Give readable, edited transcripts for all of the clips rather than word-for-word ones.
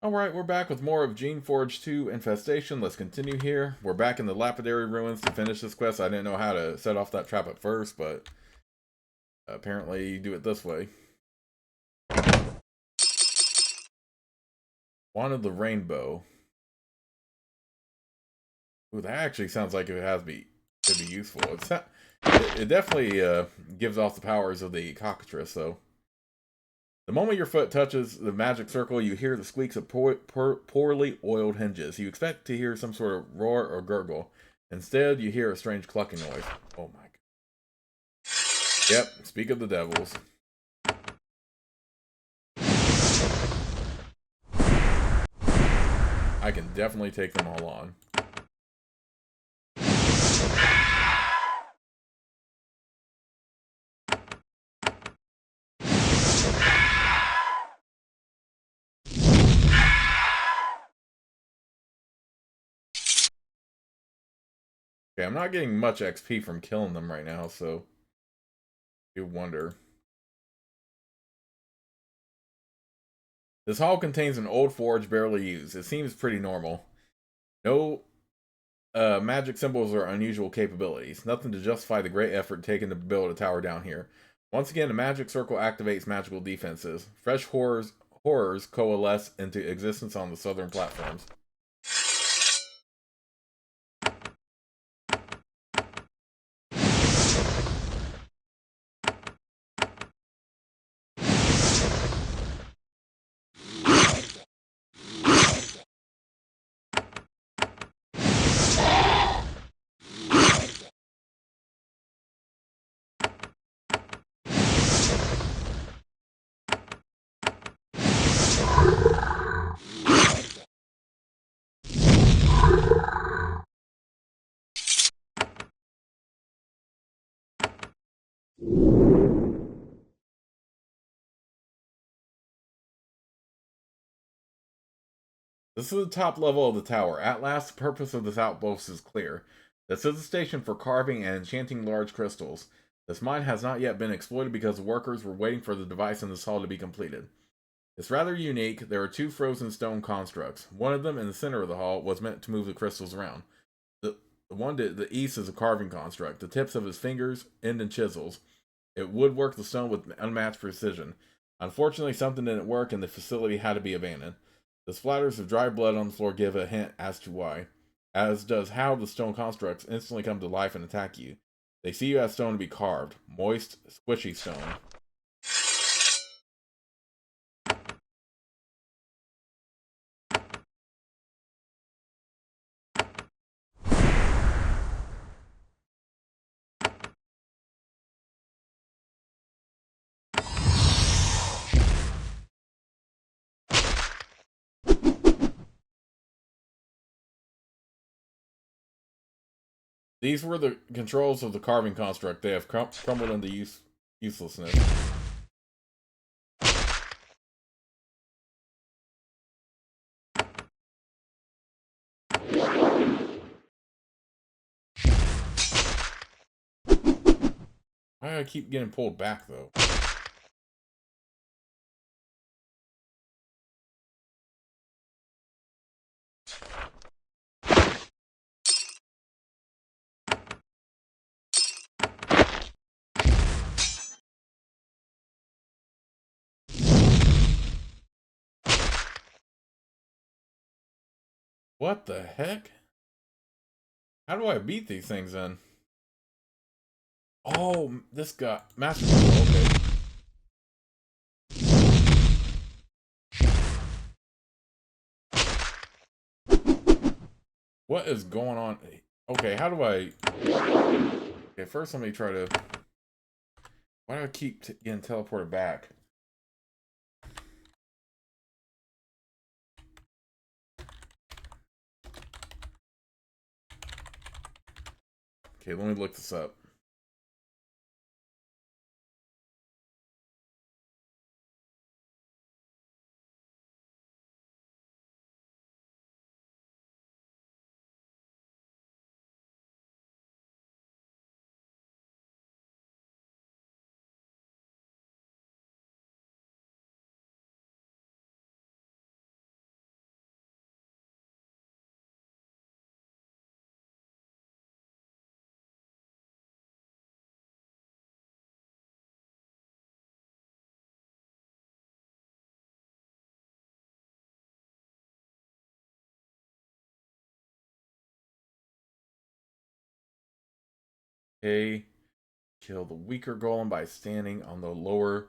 Alright, we're back with more of Geneforge 2 Infestation. Let's continue here. We're back in the Lapidary ruins to finish this quest. I didn't know how to set off that trap at first, but apparently you do it this way. Wanted the rainbow. Ooh, that actually sounds like it could be useful. It definitely gives off the powers of the cockatrice, though. The moment your foot touches the magic circle, you hear the squeaks of poorly oiled hinges. You expect to hear some sort of roar or gurgle. Instead, you hear a strange clucking noise. Oh my god. Yep, speak of the devils. I can definitely take them all on. Okay, I'm not getting much XP from killing them right now, so you wonder. This hall contains an old forge barely used. It seems pretty normal. No magic symbols or unusual capabilities. Nothing to justify the great effort taken to build a tower down here. Once again, the magic circle activates magical defenses. Fresh horrors coalesce into existence on the southern platforms. This is the top level of the tower. At last, the purpose of this outpost is clear. This is a station for carving and enchanting large crystals. This mine has not yet been exploited because the workers were waiting for the device in this hall to be completed. It's rather unique. There are two frozen stone constructs. One of them, in the center of the hall, was meant to move the crystals around. The one to the east is a carving construct. The tips of his fingers end in chisels. It would work the stone with unmatched precision. Unfortunately, something didn't work and the facility had to be abandoned. The splatters of dry blood on the floor give a hint as to why, as does how the stone constructs instantly come to life and attack you. They see you as stone to be carved, moist, squishy stone. These were the controls of the carving construct. They have crumbled into uselessness. Why do I keep getting pulled back, though? What the heck? How do I beat these things then? Oh, this guy. Master. Okay. What is going on? Okay, how do I... Okay, first let me try to... Why do I keep getting teleported back? Okay, let me look this up. Okay. Kill the weaker golem by standing on the lower.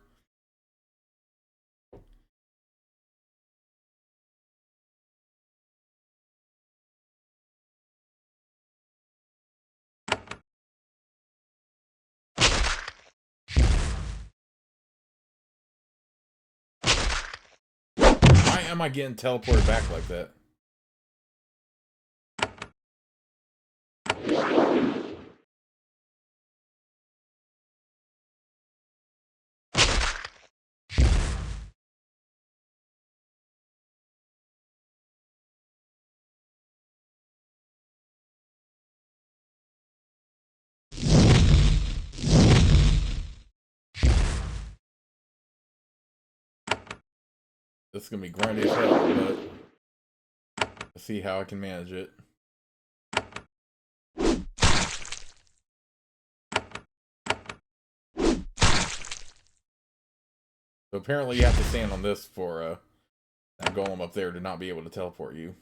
Why am I getting teleported back like that? This is gonna be grindy as hell, but let's see how I can manage it. So apparently you have to stand on this for that golem up there to not be able to teleport you.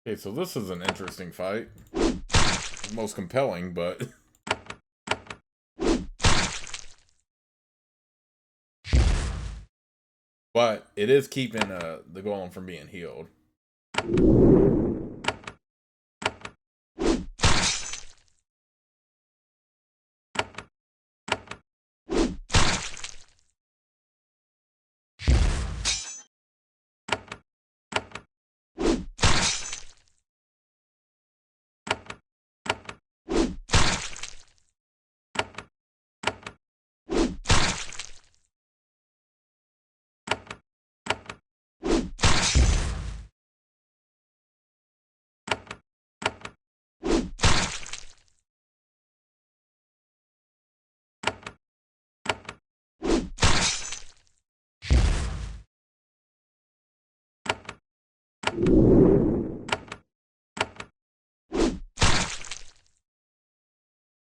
Okay, so this is an interesting fight. Most compelling, but but it is keeping the golem from being healed.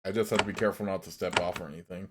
I just have to be careful not to step off or anything.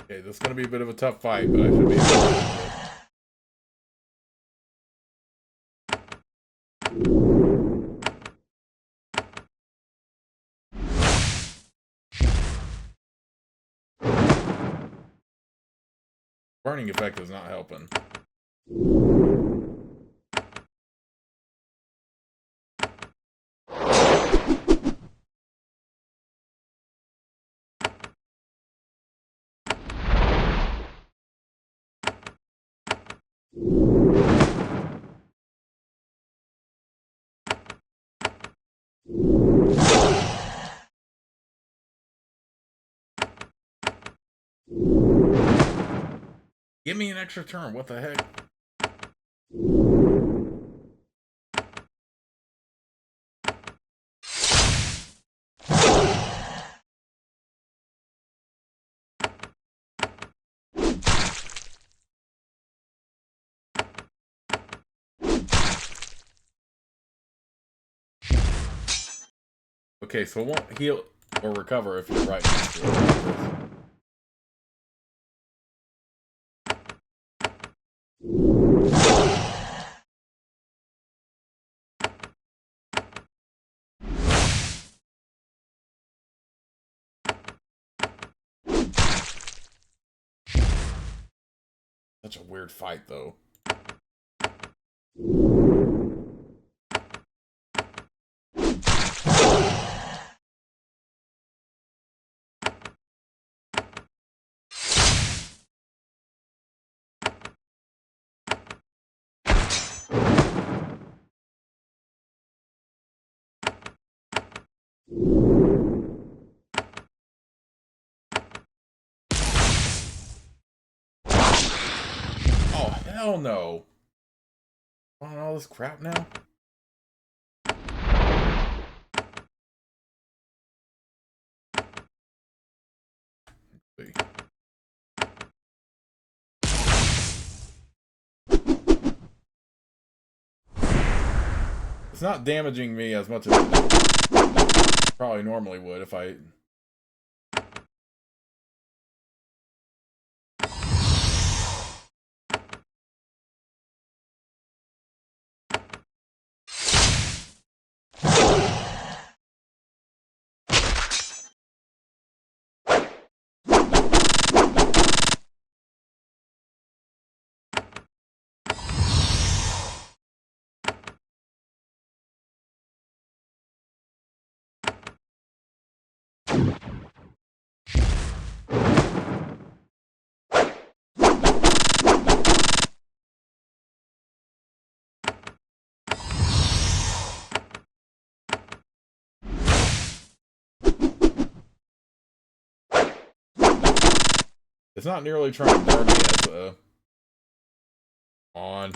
Okay, this is going to be a bit of a tough fight, but I should be able to do it. Burning effect is not helping. Give me an extra turn. What the heck? Okay, so it won't heal or recover if you're right next to it. Such a weird fight, though. Oh, hell no. Want all this crap now? Let's see. It's not damaging me as much as it probably normally would if I... It's not nearly trying to burn me as a... On.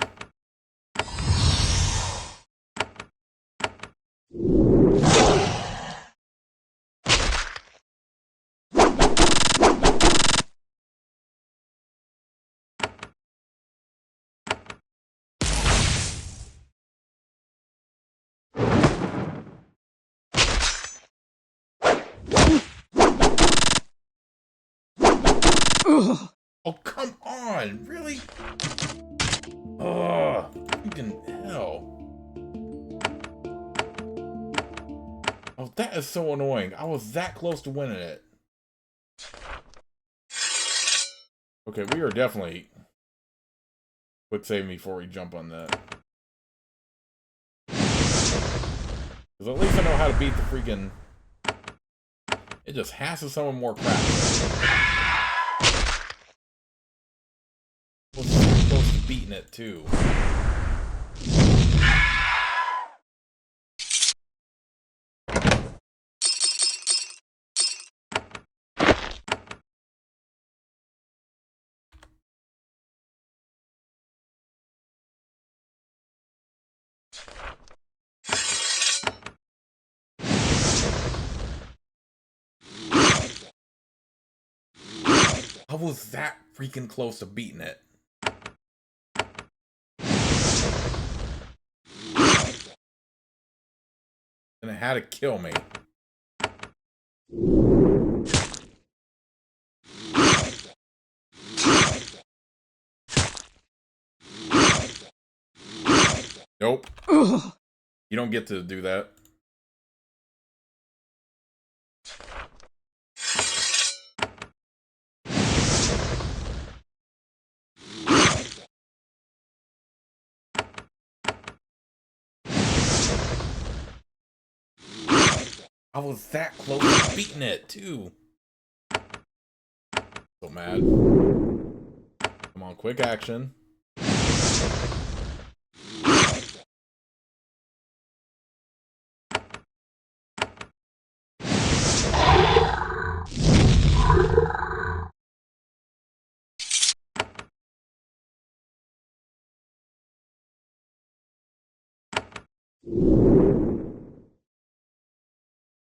Oh, come on! Really? Ugh! Freaking hell. Oh, that is so annoying. I was that close to winning it. Okay, we are definitely... Quick save me before we jump on that. Because at least I know how to beat the freaking... It just has to summon more crap. I was so close to beating it, too. I was that freaking close to beating it. And it had to kill me. Nope. Ugh. You don't get to do that. I was that close to beating it, too. So mad. Come on, quick action.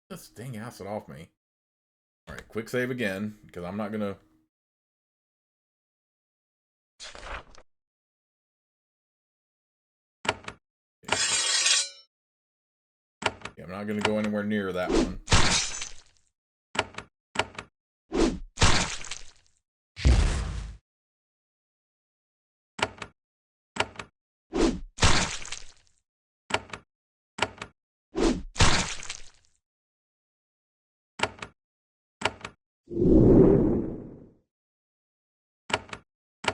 This dang acid off me. Alright, quick save again, because I'm not gonna... Yeah, I'm not gonna go anywhere near that one.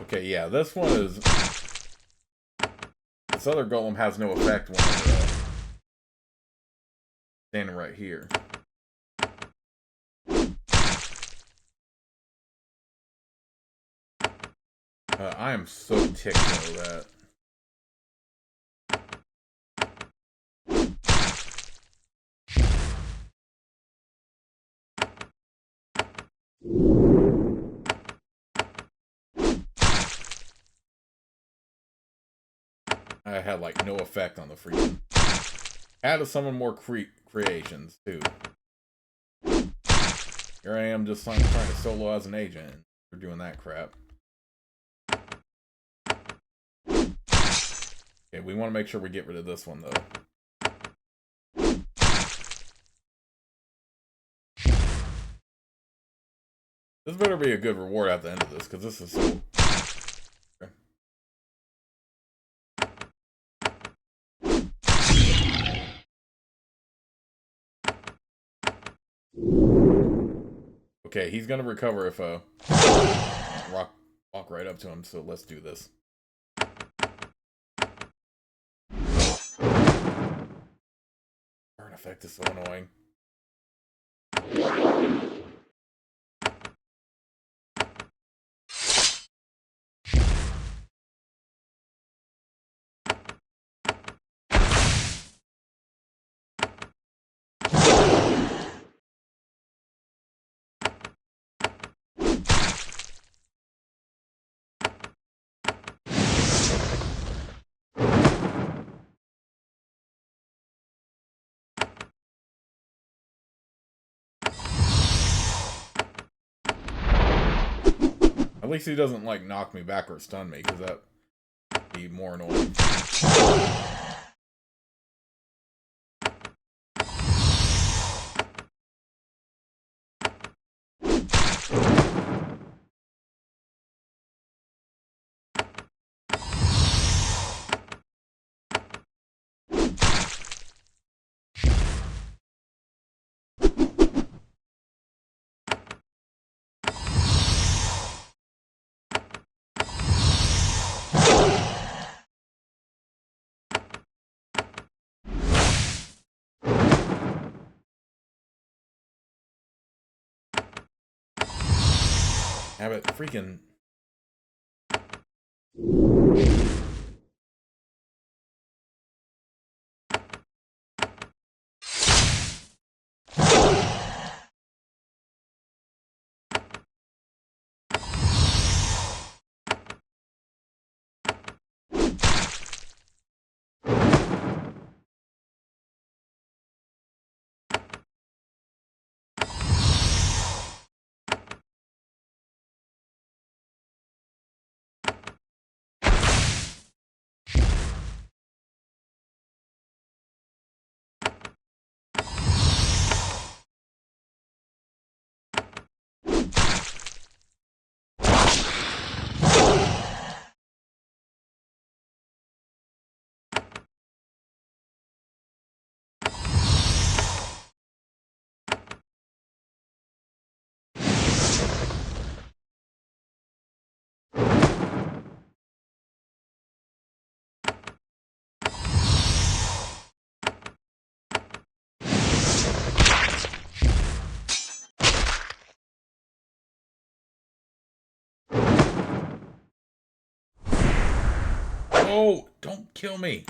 Okay, yeah, this one is... This other golem has no effect when it's standing right here. I am so ticked though that... I had like no effect on the freaking... I had to summon more creations too. Here I am just trying to solo as an agent. We're doing that crap. Okay, we want to make sure we get rid of this one though. This better be a good reward at the end of this, because this is so... Okay, he's gonna recover if walk right up to him, so let's do this. Burn effect is so annoying. At least he doesn't, like, knock me back or stun me, because that'd be more annoying. Have it freaking... Oh, don't kill me.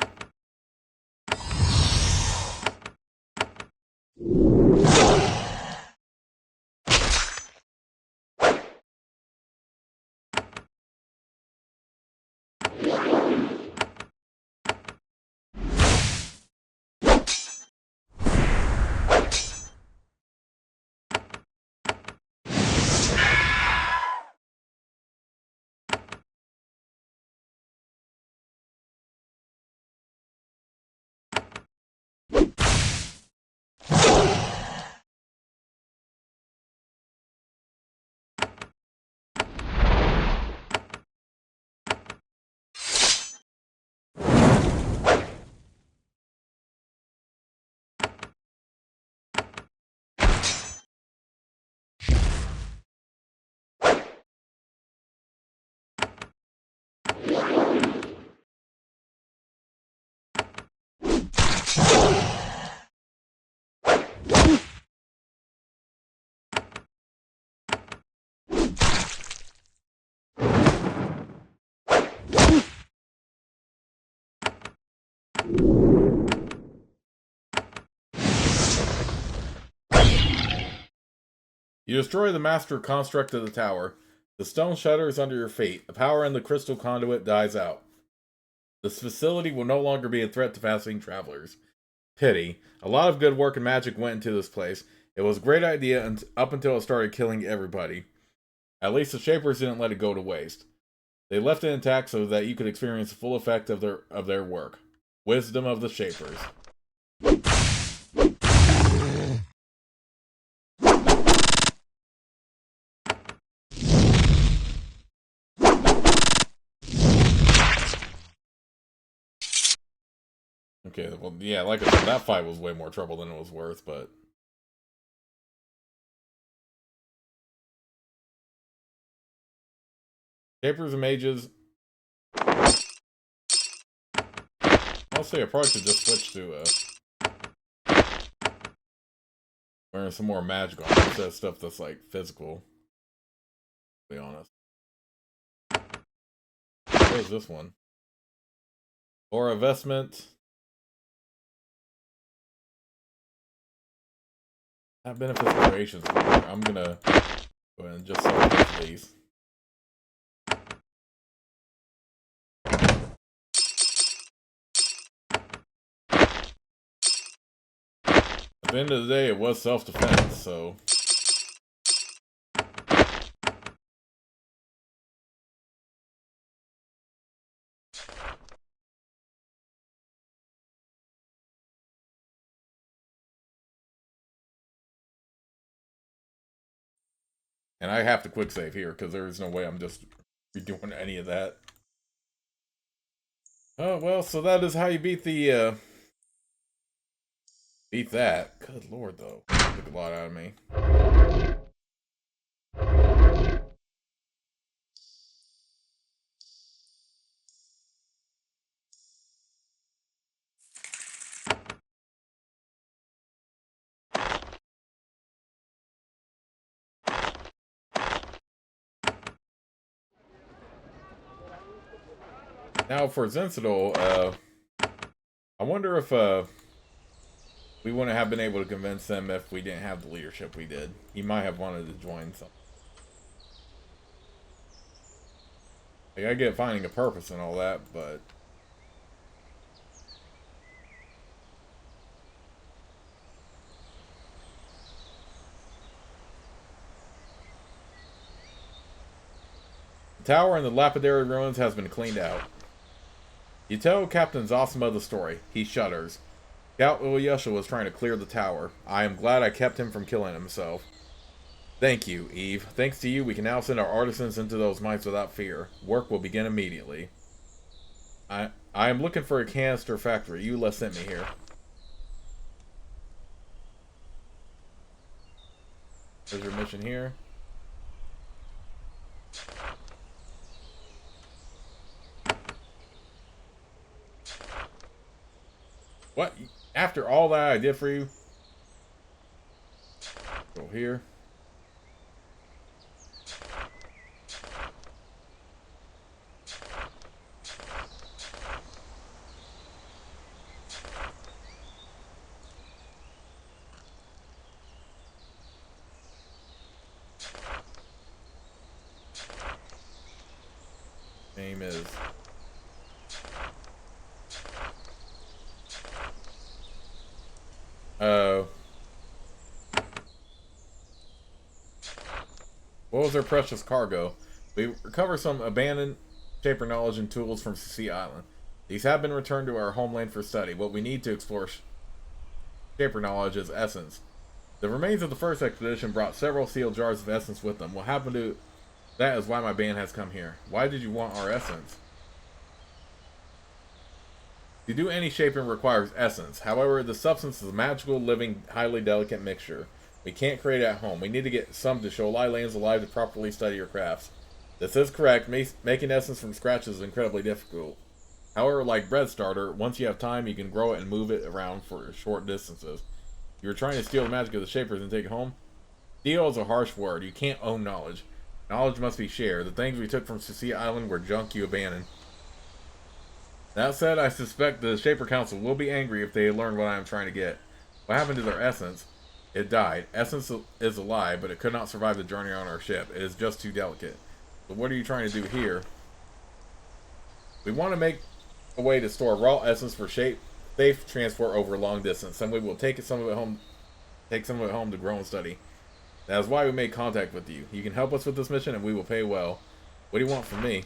You destroy the master construct of the tower. The stone shudders under your feet. The power in the crystal conduit dies out. This facility will no longer be a threat to passing travelers. Pity. A lot of good work and magic went into this place. It was a great idea up until it started killing everybody. At least the Shapers didn't let it go to waste. They left it intact so that you could experience the full effect of their work. Wisdom of the Shapers. Okay, well, yeah, like I said, that fight was way more trouble than it was worth, but... Shapers and mages... I'll say I probably should just switch to, wearing some more magic on instead of stuff that's, like, physical. To be honest. What is this one? Aura Vestment. That benefits creations. I'm gonna go ahead and just select these. At the end of the day, it was self-defense, so... And I have to quick save here, because there is no way I'm just redoing any of that. Oh, well, so that is how you beat the, beat that. Good lord, though. Took a lot out of me. Now, for Zensidol, I wonder if, we wouldn't have been able to convince him if we didn't have the leadership we did. He might have wanted to join something. Like, I get finding a purpose and all that, but... The tower in the Lapidary ruins has been cleaned out. You tell Captain Zosima the story. He shudders. Scout Ilyusha was trying to clear the tower. I am glad I kept him from killing himself. Thank you, Eve. Thanks to you, we can now send our artisans into those mines without fear. Work will begin immediately. I am looking for a canister factory. Eula sent me here. There's your mission here. What? After all that I did for you? Go here. Name is... What was their precious cargo? We recover some abandoned Shaper knowledge and tools from Sea Island. These have been returned to our homeland for study. What we need to explore Shaper knowledge is essence. The remains of the first expedition brought several sealed jars of essence with them. What happened to that is why my band has come here. Why did you want our essence? To do any shaping requires essence. However, the substance is a magical, living, highly delicate mixture. We can't create it at home. We need to get some to show Lands alive to properly study your crafts. This is correct. Making essence from scratch is incredibly difficult. However, like bread starter, once you have time, you can grow it and move it around for short distances. You were trying to steal the magic of the Shapers and take it home? Steal is a harsh word. You can't own knowledge. Knowledge must be shared. The things we took from Sea Island were junk you abandoned. That said, I suspect the Shaper Council will be angry if they learn what I am trying to get. What happened to their essence? It died. Essence is alive, but it could not survive the journey on our ship. It is just too delicate. So what are you trying to do here? We want to make a way to store raw essence for safe transport over long distance, and we will take some of it home. Take some of it home to grow and study. That is why we made contact with you. You can help us with this mission, and we will pay well. What do you want from me?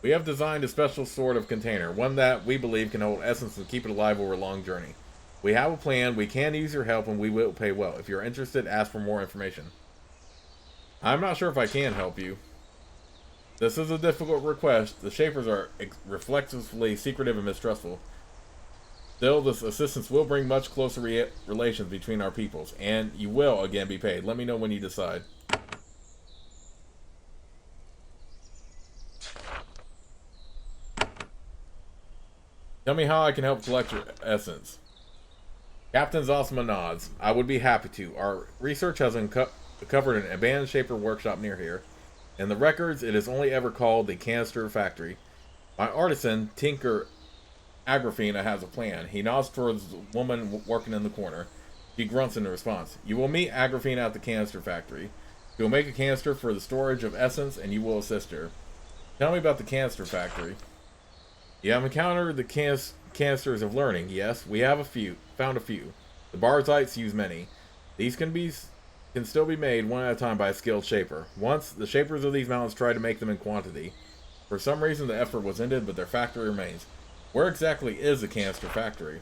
We have designed a special sort of container, one that we believe can hold essence and keep it alive over a long journey. We have a plan, we can use your help, and we will pay well. If you're interested, ask for more information. I'm not sure if I can help you. This is a difficult request. The Shapers are reflexively secretive and mistrustful. Still, this assistance will bring much closer relations between our peoples, and you will again be paid. Let me know when you decide. Tell me how I can help collect your essence. Captain Zosma nods. I would be happy to. Our research has uncovered an abandoned Shaper workshop near here. In the records, it is only ever called the Canister Factory. My artisan, Tinker Agrafina, has a plan. He nods towards the woman working in the corner. She grunts in response. You will meet Agrafina at the Canister Factory. She will make a canister for the storage of essence, and you will assist her. Tell me about the Canister Factory. You have encountered the canisters of learning. Yes, we have found a few. The Barzites use many. These can still be made one at a time by a skilled shaper. Once, the shapers of these mountains tried to make them in quantity. For some reason, the effort was ended, but their factory remains. Where exactly is the canister factory?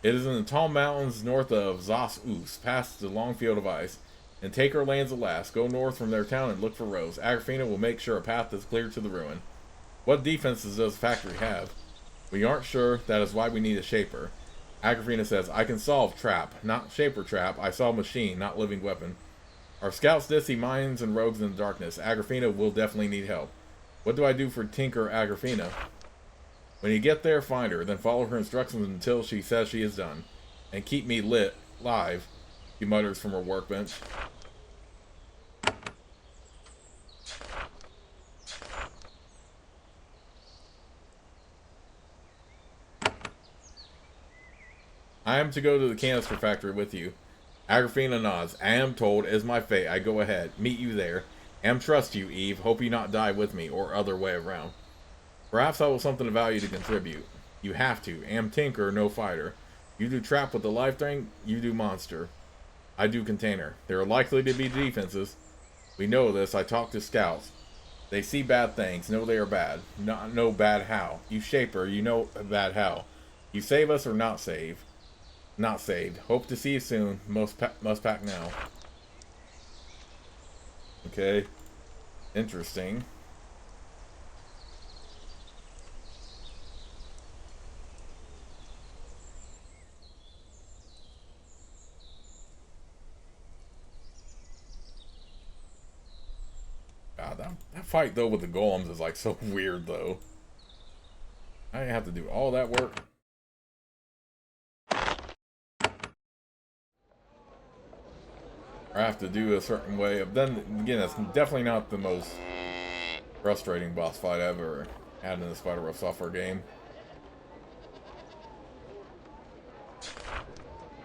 It is in the tall mountains north of Zos-Us, past the long field of ice. And take our lands at last. Go north from their town and look for Rose. Agrafina will make sure a path is clear to the ruin. What defenses does the factory have? We aren't sure. That is why we need a shaper. Agrafina says, I can solve trap. Not shaper trap. I solve machine, not living weapon. Our scouts did see mines and rogues in the darkness. Agrafina will definitely need help. What do I do for Tinker Agrafina? When you get there, find her. Then follow her instructions until she says she is done. And keep me live, she mutters from her workbench. I am to go to the canister factory with you. Agrafina nods. I am told, it is my fate. I go ahead. Meet you there. Am trust you, Eve. Hope you not die with me, or other way around. Perhaps I will something of value to contribute. You have to. Am tinker, no fighter. You do trap with the life thing, you do monster. I do container. There are likely to be defenses. We know this. I talk to scouts. They see bad things, know they are bad. Not know bad how. You shaper, you know bad how. You save us or not save. Not saved. Hope to see you soon. Must pack now. Okay. Interesting. God, that fight though with the golems is like so weird though. I have to do all that work. I have to do a certain way. Then again, it's definitely not the most frustrating boss fight I've ever had in a Spider-Wolf software game.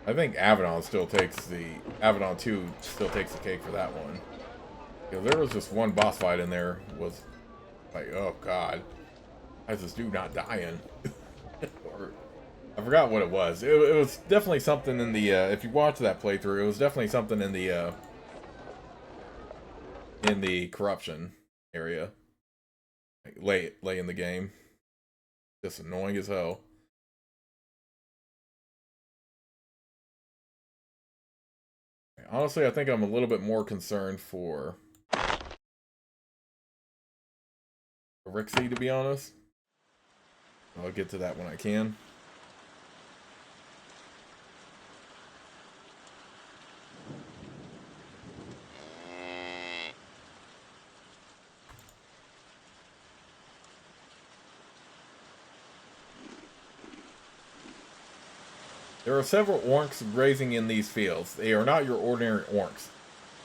I think Abaddon 2 still takes the cake for that one. Because there was just one boss fight in there was like, oh god, why is this dude not dying? Or I forgot what it was. It was definitely something in the if you watch that playthrough, it was definitely something in the corruption area. Like late in the game. Just annoying as hell. Honestly, I think I'm a little bit more concerned for Rixie, to be honest. I'll get to that when I can. There are several orcs grazing in these fields. They are not your ordinary orcs.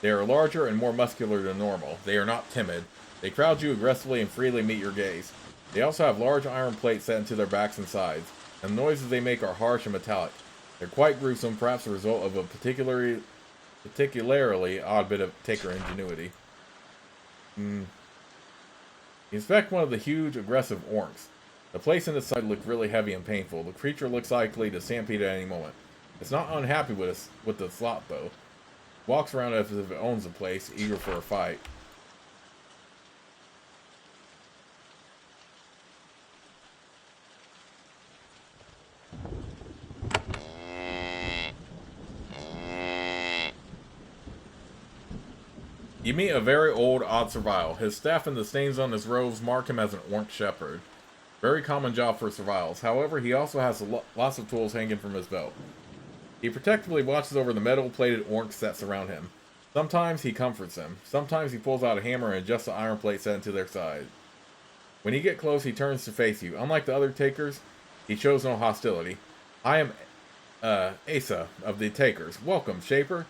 They are larger and more muscular than normal. They are not timid. They crowd you aggressively and freely meet your gaze. They also have large iron plates set into their backs and sides, and the noises they make are harsh and metallic. They're quite gruesome, perhaps a result of a particularly odd bit of taker ingenuity. Inspect one of the huge, aggressive orcs. The place in its side looked really heavy and painful. The creature looks likely to stampede at any moment. It's not unhappy with the slot, though. Walks around as if it owns the place, eager for a fight. You meet a very old, odd survival. His staff and the stains on his robes mark him as an orc shepherd. Very common job for survivals. However, he also has lots of tools hanging from his belt. He protectively watches over the metal-plated orcs that surround him. Sometimes he comforts them. Sometimes he pulls out a hammer and adjusts the iron plate set into their side. When you get close, he turns to face you. Unlike the other takers, he shows no hostility. I am Asa of the Takers. Welcome, Shaper.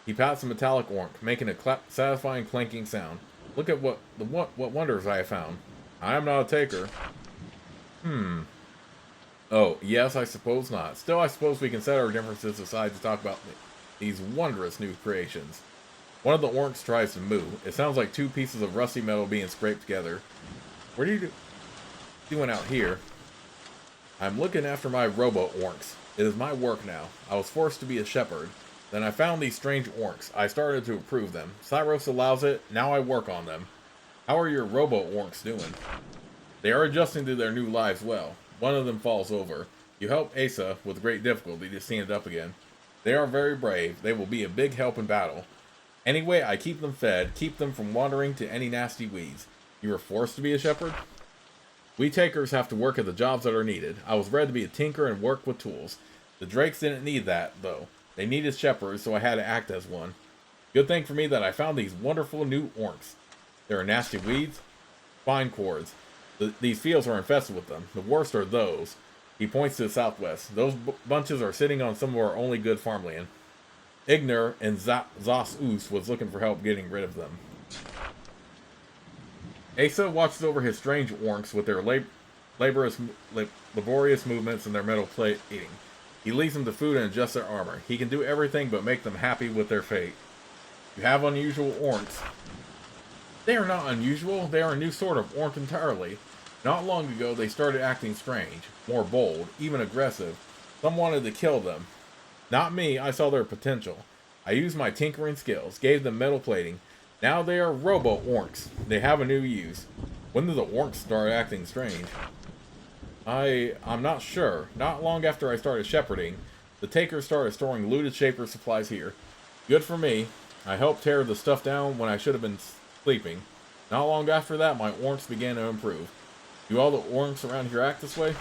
He pats the metallic orc, making a satisfying clanking sound. Look at what wonders I have found. I am not a taker. Oh, yes, I suppose not. Still, I suppose we can set our differences aside to talk about these wondrous new creations. One of the orcs tries to moo. It sounds like two pieces of rusty metal being scraped together. What are you doing out here? I'm looking after my robo-orcs. It is my work now. I was forced to be a shepherd. Then I found these strange orcs. I started to approve them. Cyros allows it. Now I work on them. How are your robo-orcs doing? They are adjusting to their new lives well. One of them falls over. You help Asa with great difficulty to stand up again. They are very brave. They will be a big help in battle. Anyway, I keep them fed, keep them from wandering to any nasty weeds. You were forced to be a shepherd? We takers have to work at the jobs that are needed. I was bred to be a tinker and work with tools. The Drakes didn't need that, though. They needed shepherds, so I had to act as one. Good thing for me that I found these wonderful new orcs. There are nasty weeds, Spinecores. These fields are infested with them. The worst are those. He points to the southwest. Those bunches are sitting on some of our only good farmland. Ignar and Zos was looking for help getting rid of them. Asa watches over his strange orcs with their laborious movements and their metal plating. He leads them to food and adjusts their armor. He can do everything but make them happy with their fate. You have unusual orcs. They are not unusual. They are a new sort of orc entirely. Not long ago, they started acting strange, more bold, even aggressive. Some wanted to kill them. Not me. I saw their potential. I used my tinkering skills, gave them metal plating. Now they are robo-orcs. They have a new use. When did the orcs start acting strange? I'm not sure. Not long after I started shepherding, the takers started storing looted Shaper supplies here. Good for me. I helped tear the stuff down when I should have been sleeping. Not long after that, my orcs began to improve. Do all the orcs around here act this way?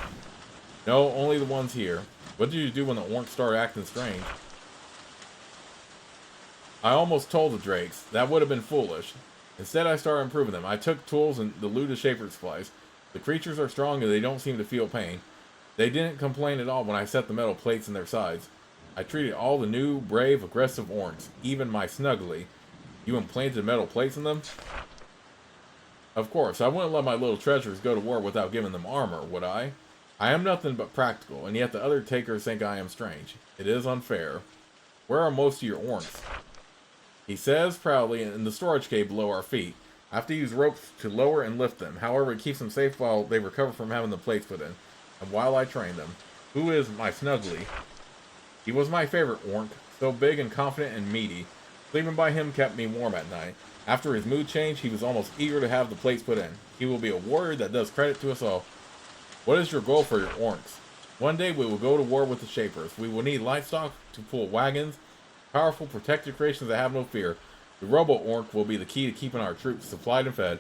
No, only the ones here. What did you do when the orcs started acting strange? I almost told the Drakes. That would have been foolish. Instead, I started improving them. I took tools and the looted Shaper supplies. The creatures are strong and they don't seem to feel pain. They didn't complain at all when I set the metal plates in their sides. I treated all the new, brave, aggressive orcs, even my Snuggly. You implanted metal plates in them? Of course, I wouldn't let my little treasures go to war without giving them armor, would I? I am nothing but practical, and yet the other takers think I am strange. It is unfair. Where are most of your orcs? He says proudly, in the storage cave below our feet. I have to use ropes to lower and lift them. However, it keeps them safe while they recover from having the plates put in, and while I train them. Who is my Snuggly? He was my favorite orc, so big and confident and meaty. Sleeping by him kept me warm at night. After his mood change, he was almost eager to have the plates put in. He will be a warrior that does credit to us all. What is your goal for your orcs? One day we will go to war with the Shapers. We will need livestock to pull wagons, powerful protected creations that have no fear. The robo-orc will be the key to keeping our troops supplied and fed.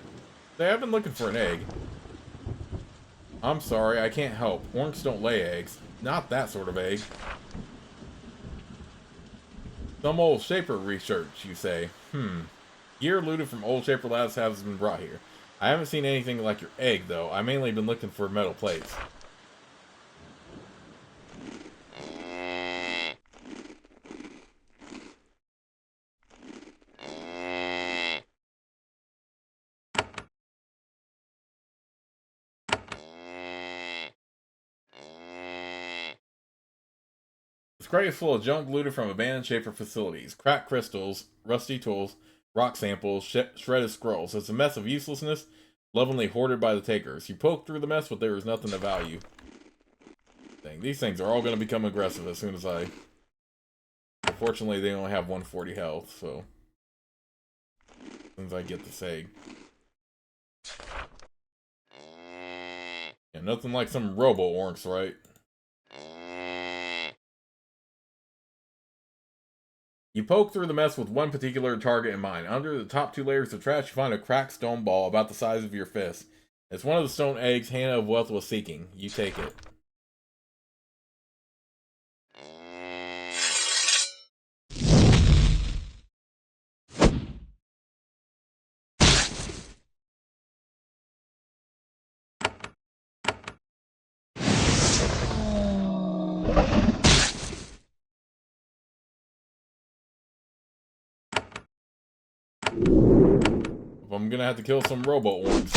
Say, I've been looking for an egg. I'm sorry, I can't help. Orcs don't lay eggs. Not that sort of egg. Some old Shaper research, you say. Gear looted from old Shaper labs has been brought here. I haven't seen anything like your egg, though. I've mainly been looking for metal plates. This crate is full of junk looted from abandoned Shaper facilities. Cracked crystals, rusty tools, rock samples, shredded scrolls. It's a mess of uselessness, lovingly hoarded by the takers. You poke through the mess, but there is nothing of value. Dang, these things are all going to become aggressive as soon as I... Unfortunately, they only have 140 health, so... As soon as I get this egg. Yeah, nothing like some robo-orcs, right? You poke through the mess with one particular target in mind. Under the top 2 layers of trash, you find a cracked stone ball about the size of your fist. It's one of the stone eggs Hannah of Wealth was seeking. You take it. I'm gonna have to kill some robo-orcs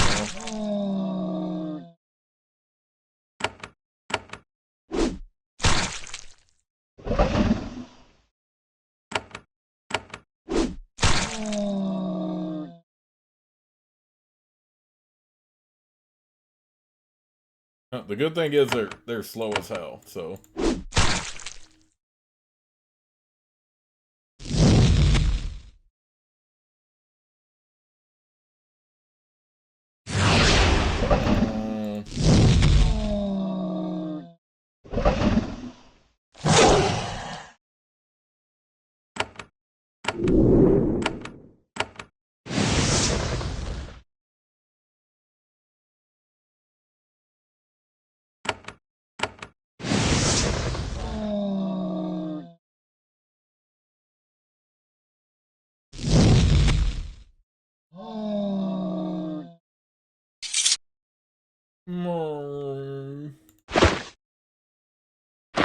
now. The good thing is they're slow as hell, so...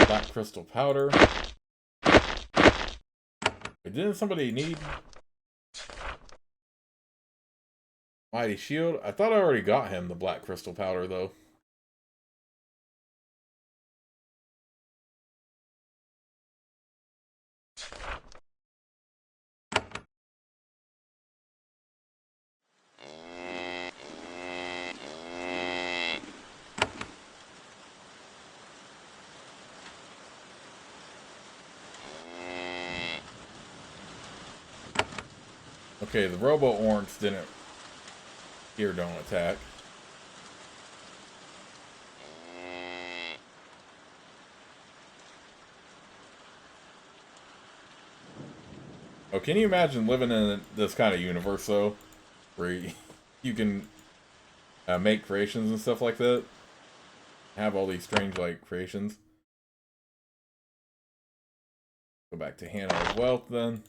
Black crystal powder. Wait, didn't somebody need mighty shield? I thought I already got him the black crystal powder though. Okay, the robo-orcs didn't... Here, don't attack. Oh, can you imagine living in this kind of universe, though? Where you can make creations and stuff like that? Have all these strange, like, creations? Go back to Hannah of Wealth, then.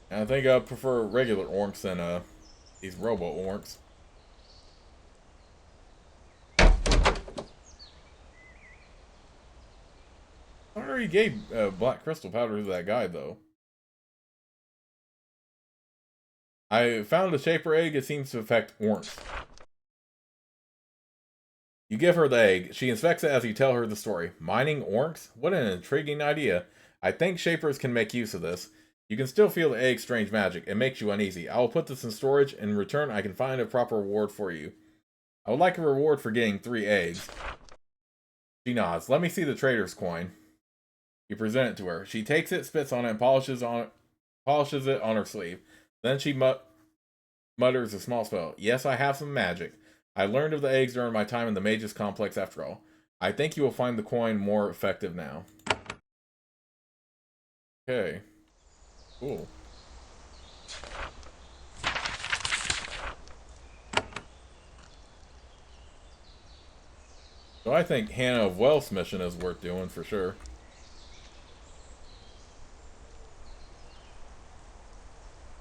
I think I prefer regular orcs than these robo-orcs. I already gave black crystal powder to that guy, though. I found a Shaper egg. It seems to affect orcs. You give her the egg. She inspects it as you tell her the story. Mining orcs? What an intriguing idea. I think Shapers can make use of this. You can still feel the egg's strange magic. It makes you uneasy. I will put this in storage. In return, I can find a proper reward for you. I would like a reward for getting 3 eggs. She nods. Let me see the trader's coin. You present it to her. She takes it, spits on it, and polishes it on her sleeve. Then she mutters a small spell. Yes, I have some magic. I learned of the eggs during my time in the Mages Complex after all. I think you will find the coin more effective now. Okay. Cool. So I think Hannah of Wealth's mission is worth doing for sure.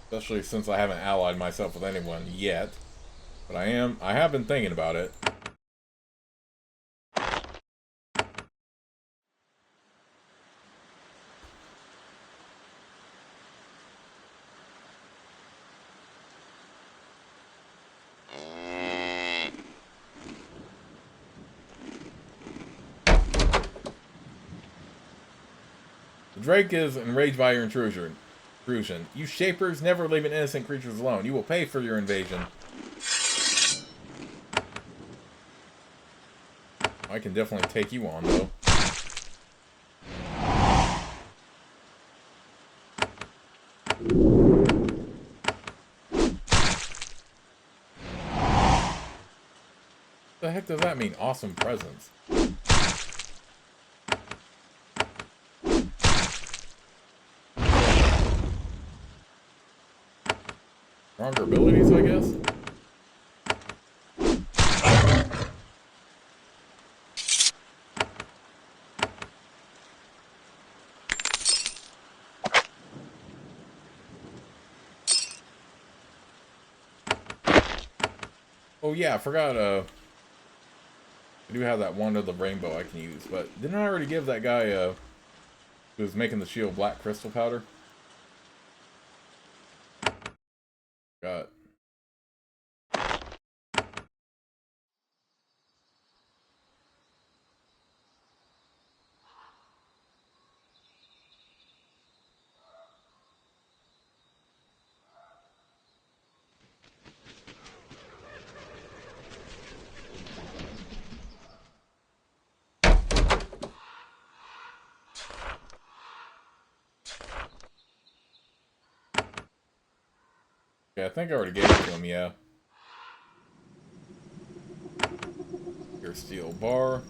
Especially since I haven't allied myself with anyone yet. But I have been thinking about it. Drake is enraged by your intrusion. You shapers never leave innocent creatures alone. You will pay for your invasion. I can definitely take you on, though. What the heck does that mean? Awesome presence. Stronger abilities, I guess? Oh yeah, I forgot, I do have that one of the rainbow I can use, but didn't I already give that guy, who was making the shield black crystal powder? Got Yeah, I think I already gave it to him, yeah. Your steel bar.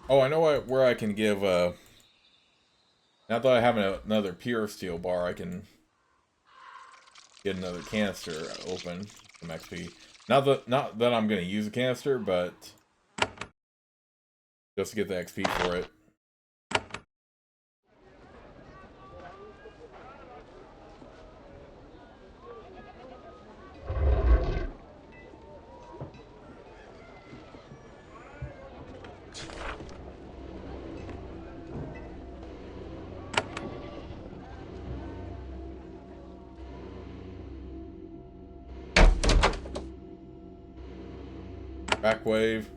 Oh, I know where I can give, now that I have another pure steel bar, I can get another canister open, some XP. Not that I'm gonna use a canister, but just to get the XP for it. Back wave.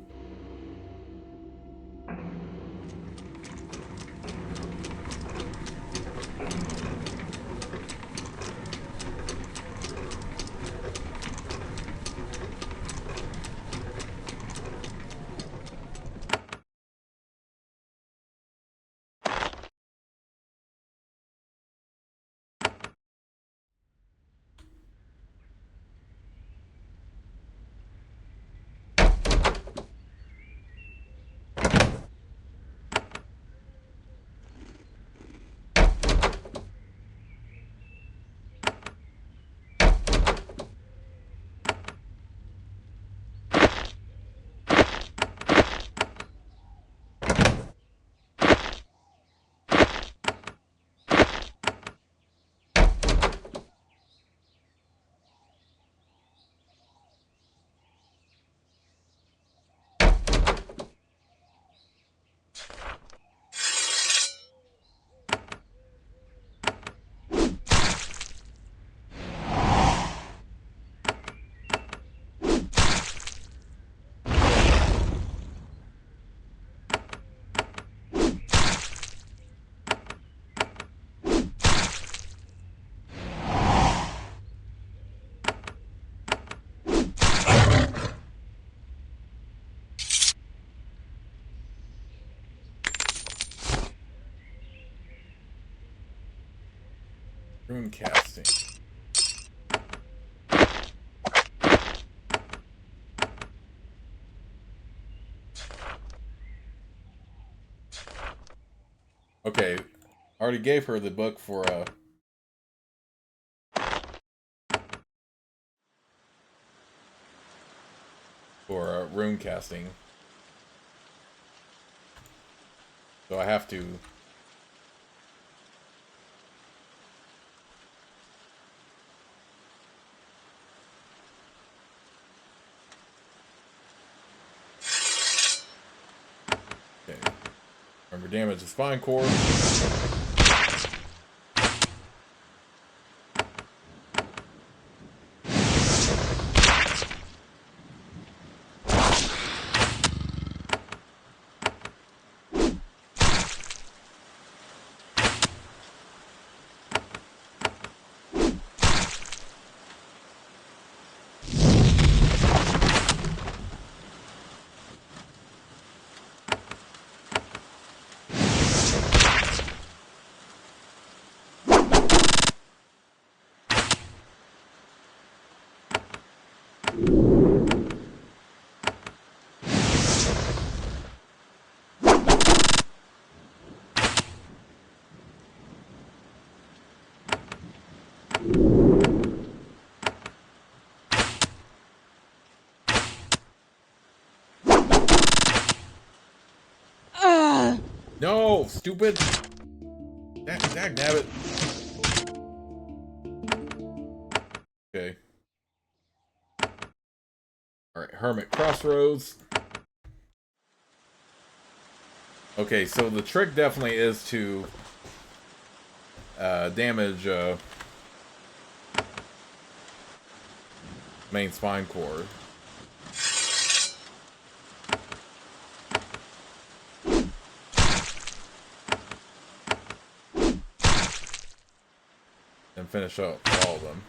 Rune casting. Okay, I already gave her the book for rune casting, so I have to. Okay. Remember, damage the Spinecores. No, stupid! Dag nabbit. Okay. Alright, Hermit Crossroads. Okay, so the trick definitely is to damage main Spinecores. And finish up all of them.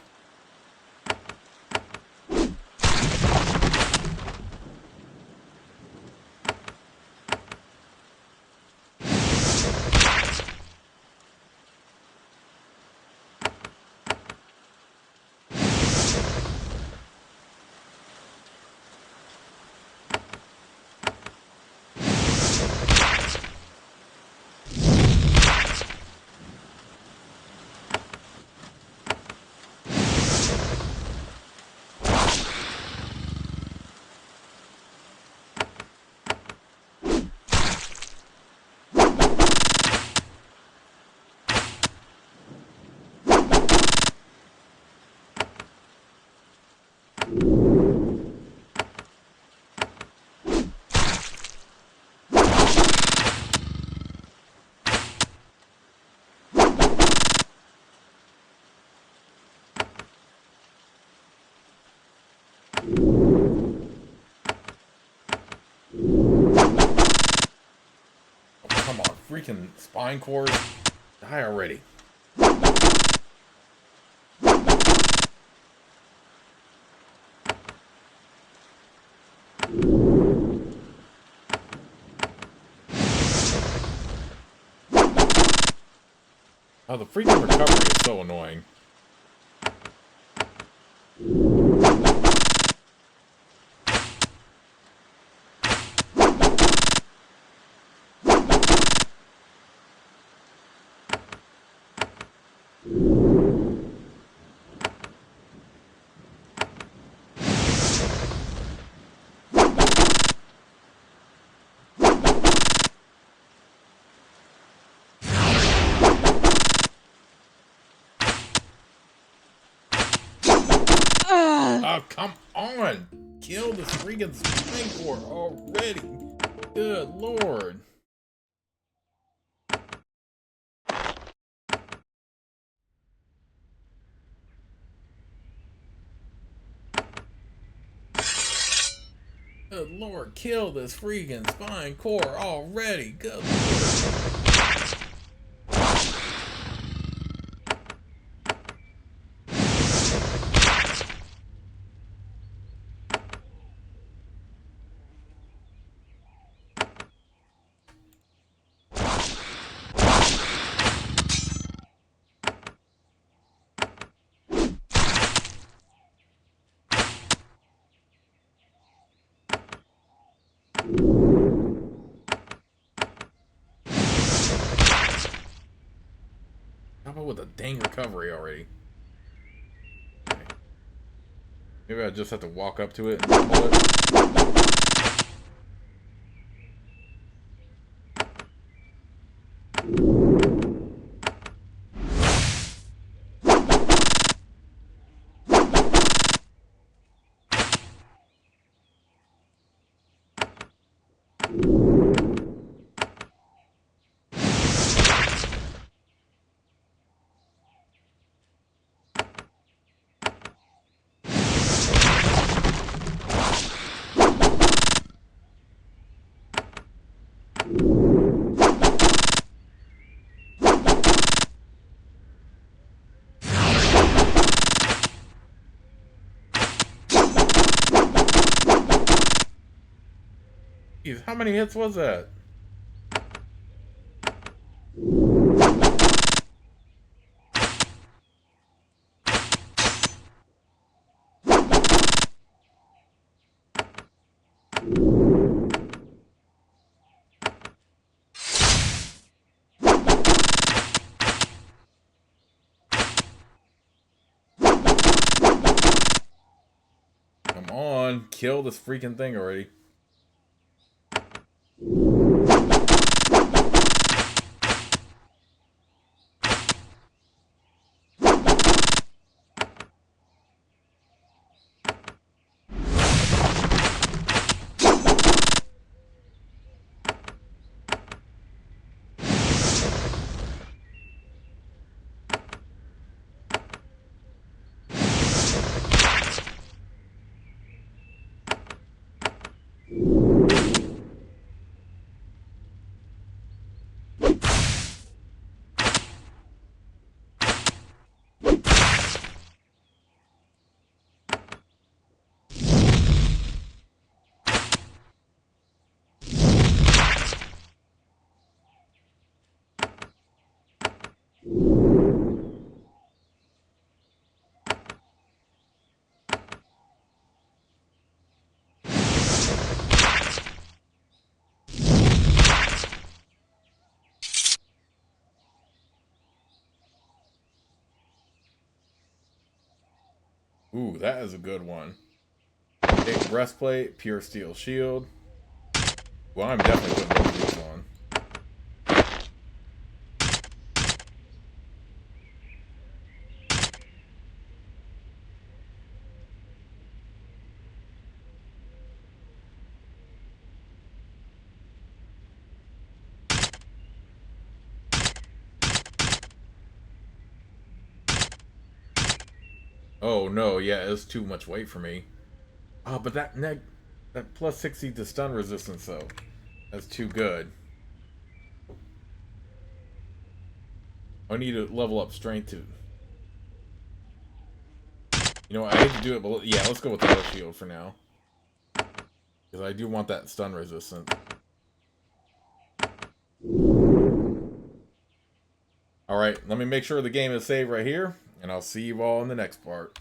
Come on, freaking Spinecores. Die already. Oh, the freaking recovery is so annoying. Oh, come on! Kill this freaking Spinecores already! Good lord! Good lord, kill this freaking Spinecore already! Good lord! How about with a dang recovery already? Okay. Maybe I just have to walk up to it and pull it. Jeez, how many hits was that? on, kill this freaking thing already. Ooh, that is a good one. Big breastplate, pure steel shield. Well, I'm definitely putting both of these on. Oh no, yeah, it's too much weight for me. Oh, but that plus 60 to stun resistance though. That's too good. I need to level up strength too. You know what, I hate to do it, but yeah, let's go with the shield for now. Because I do want that stun resistance. Alright, let me make sure the game is saved right here, and I'll see you all in the next part.